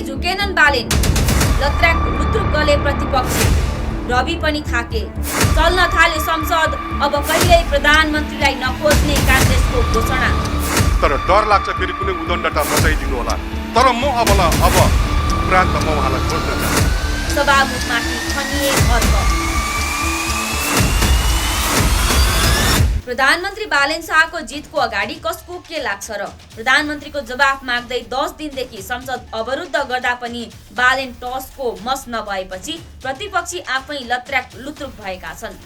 अलि झुकेनन् बालेन। लत्र्याक लुत्रुक गले प्रतिपक्षी। रवि पनि थाके। चल्न थाल्यो संसद। अब कहिल्यै प्रधानमन्त्रीलाई नखोज्ने काङ्ग्रेसको घोषणा। तर डर लाग्छ फेरि कुनै उदण्डता बचाइदिनु होला। तर म अब उपरान्त म उहाँलाई खोज्न चाहन्छु। सभामुखमाथि खनिए अर्क। प्रधानमन्त्री बालेन शाहको जितको अगाडि कसको के लाग्छ र? प्रधानमन्त्रीको जवाफ माग्दै 10 दिनदेखि संसद अवरुद्ध गर्दा पनि बालेन टसको मस नभएपछि प्रतिपक्षी आफै लत्र्याक लुत्रुक भएका छन्।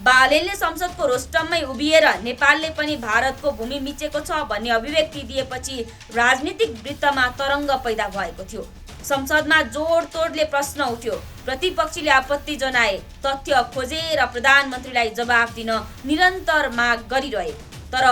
बालेनले संसदको रोस्टममै उभिएर नेपालले पनि भारतको भूमि मिचेको छ भन्ने अभिव्यक्ति दिएपछि राजनीतिक वृत्तमा तरङ्ग पैदा भएको थियो। संसदमा जोडतोडले प्रश्न उठ्यो। प्रतिपक्षीले आपत्ति जनाए। तथ्य खोजेर प्रधानमन्त्रीलाई जवाफ दिन निरन्तर माग गरिरहे। तर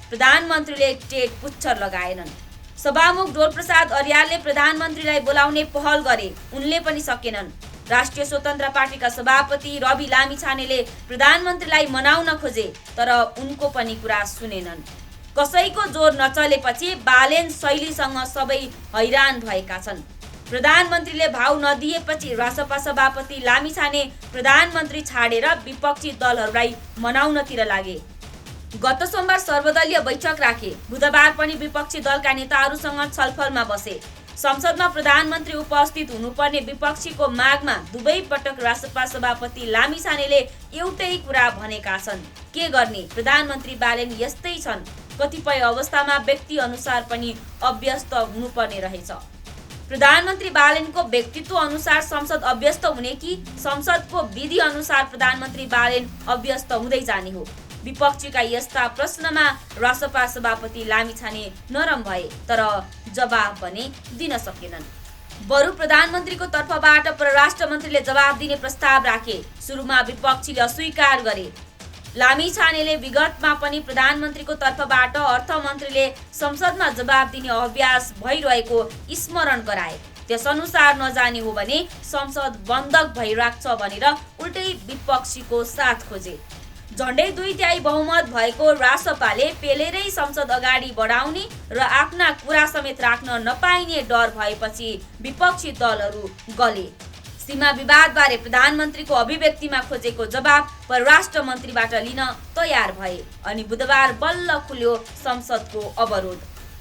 प्रधानमन्त्रीले टेट पुच्छर लगाएनन्। सभामुख डोलप्रसाद अर्यालले प्रधानमन्त्रीलाई बोलाउने पहल गरे। उनले पनि सकेनन्। राष्ट्रिय स्वतन्त्र पार्टीका सभापति रवि लामिछानेले प्रधानमन्त्रीलाई मनाउन खोजे, तर उनको पनि कुरा सुनेनन्। कसैको जोर नचलेपछि बालेन शैलीसँग सबै हैरान भएका छन्। प्रधानमन्त्रीले भाउ नदिएपछि रासपा सभापति लामिछाने प्रधानमन्त्री छाडेर विपक्षी दलहरूलाई मनाउनतिर लागे। गत सोमबार सर्वदलीय बैठक राखे। बुधबार पनि विपक्षी दलका नेताहरूसँग छलफलमा बसे। संसदमा प्रधानमन्त्री उपस्थित हुनुपर्ने विपक्षीको मागमा दुवै पटक रासपा सभापति लामिछानेले एउटै कुरा भनेका छन्। के गर्ने, प्रधानमन्त्री बालेन यस्तै छन्। कतिपय अवस्थामा व्यक्ति अनुसार पनि अभ्यस्त हुनुपर्ने रहेछ। प्रधानमन्त्री बालेनको व्यक्तित्व अनुसार संसद अभ्यस्त हुने कि संसदको विधि अनुसार प्रधानमन्त्री बालेन अभ्यस्त हुँदै जाने हो? विपक्षीका यस्ता प्रश्नमा रासपा सभापति लामिछाने नरम भए, तर जवाब भने दिन सकेनन्। बरु प्रधानमन्त्रीको तर्फबाट परराष्ट्र मन्त्रीले जवाब दिने प्रस्ताव राखे। सुरुमा विपक्षीले अस्वीकार गरे। लामिछानेले विगतमा पनि प्रधानमन्त्रीको तर्फबाट अर्थमन्त्रीले संसदमा जवाब दिने अभ्यास भइरहेको स्मरण गराए। त्यसअनुसार नजाने हो भने संसद बन्धक भइराख्छ भनेर उल्टै विपक्षीको साथ खोजे। झन्डै 2/3 बहुमत भएको रासपाले पेलेरै संसद अगाडि बढाउने र आफ्ना कुरा समेत राख्न नपाइने डर भएपछि विपक्षी दलहरू गले। सीमा विवादबारे प्रधानमन्त्रीको अभिव्यक्तिमा खोजेको जवाब परराष्ट्र मन्त्रीबाट लिन तयार भए अनि बुधबार बल्ल खुल्यो संसदको अवरोध।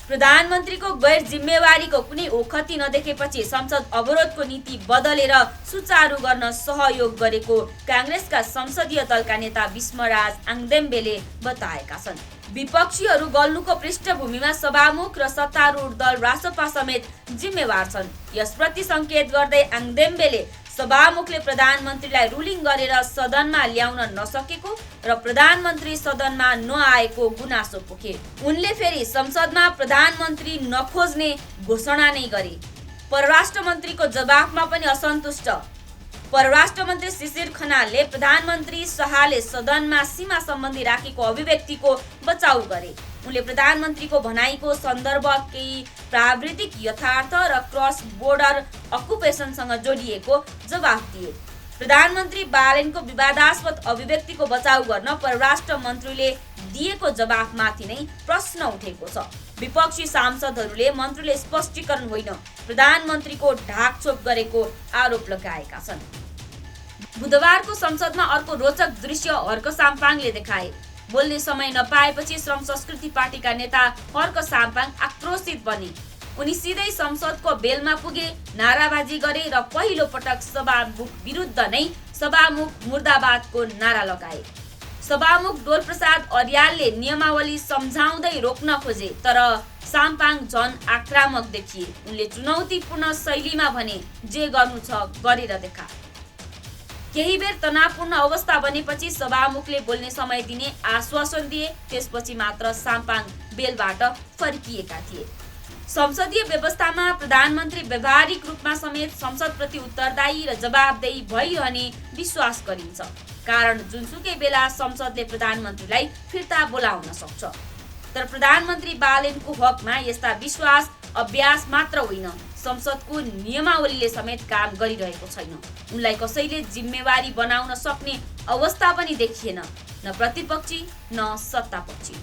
प्रधानमन्त्रीको गैर जिम्मेवारीको कुनै ओखति नदेखेपछि संसद अवरोधको नीति बदलेर सुचारू गर्न सहयोग गरेको काङ्ग्रेसका संसदीय दलका नेता विष्मराज आङदेम्बेले बताएका छन्। विपक्षीहरू गल्नुको पृष्ठभूमिमा सभामुख र सत्तारूढ दल रासपा समेत जिम्मेवार छन्। यसप्रति संकेत गर्दै आङदेम्बेले सभामुखले प्रधानमन्त्रीलाई रुलिङ गरेर सदनमा ल्याउन नसकेको र प्रधानमन्त्री सदनमा नआएको गुनासो पोखे। उनले फेरि संसदमा प्रधानमन्त्री नखोज्ने घोषणा नै गरे। परराष्ट्र मन्त्रीको जवाफमा पनि असन्तुष्ट परराष्ट्र मन्त्री शिशिर खनालले प्रधानमन्त्री शाहले सदनमा सीमा सम्बन्धी राखेको अभिव्यक्तिको बचाउ गरे। उनले प्रधानमन्त्रीको भनाइको सन्दर्भ केही प्राविधिक यथार्थ र क्रस बोर्डर अकुपेसनसँग जोडिएको जवाफ दिए। प्रधानमन्त्री बालेनको विवादास्पद अभिव्यक्तिको बचाउ गर्न परराष्ट्र मन्त्रीले दिएको जवाफमाथि नै प्रश्न उठेको छ। विपक्षी सांसदहरूले मन्त्रीले स्पष्टीकरण होइन प्रधानमन्त्रीको ढाकछोप गरेको आरोप लगाएका छन्। बुधबारको संसदमा अर्को रोचक दृश्य हर्क साम्पाङले देखाए। बोल्ने समय नपाएपछि श्रम संस्कृति पार्टीका नेता हर्क साम्पाङ आक्रोशित बने। उनी सिधै संसदको बेलमा पुगे, नाराबाजी गरे र पहिलो पटक सभामुख विरुद्ध नै सभामुख मुर्दाबादको नारा लगाए। सभामुख डोलप्रसाद अर्यालले नियमावली सम्झाउँदै रोक्न खोजे, तर साम्पाङ झन आक्रामक देखिए। उनले चुनौतीपूर्ण शैलीमा भने, जे गर्नु छ गरेर देखा। केही बेर तनावपूर्ण अवस्था बनेपछि सभामुखले बोल्ने समय दिने आश्वासन दिए। त्यसपछि मात्र साम्पाङ बेलबाट फर्किएका थिए। संसदीय व्यवस्थामा प्रधानमन्त्री व्यावहारिक रूपमा समेत संसदप्रति उत्तरदायी र जवाबदेही भइरहने विश्वास गरिन्छ। कारण जुनसुकै बेला संसदले प्रधानमन्त्रीलाई फिर्ता बोलाउन सक्छ। तर प्रधानमन्त्री बालेनको हकमा यस्ता विश्वास अभ्यास मात्र होइन, संसदको नियमावलीले समेत काम गरिरहेको छैन। उनलाई कसैले जिम्मेवारी बनाउन सक्ने अवस्था पनि देखिएन, न प्रतिपक्षी न सत्तापक्षी।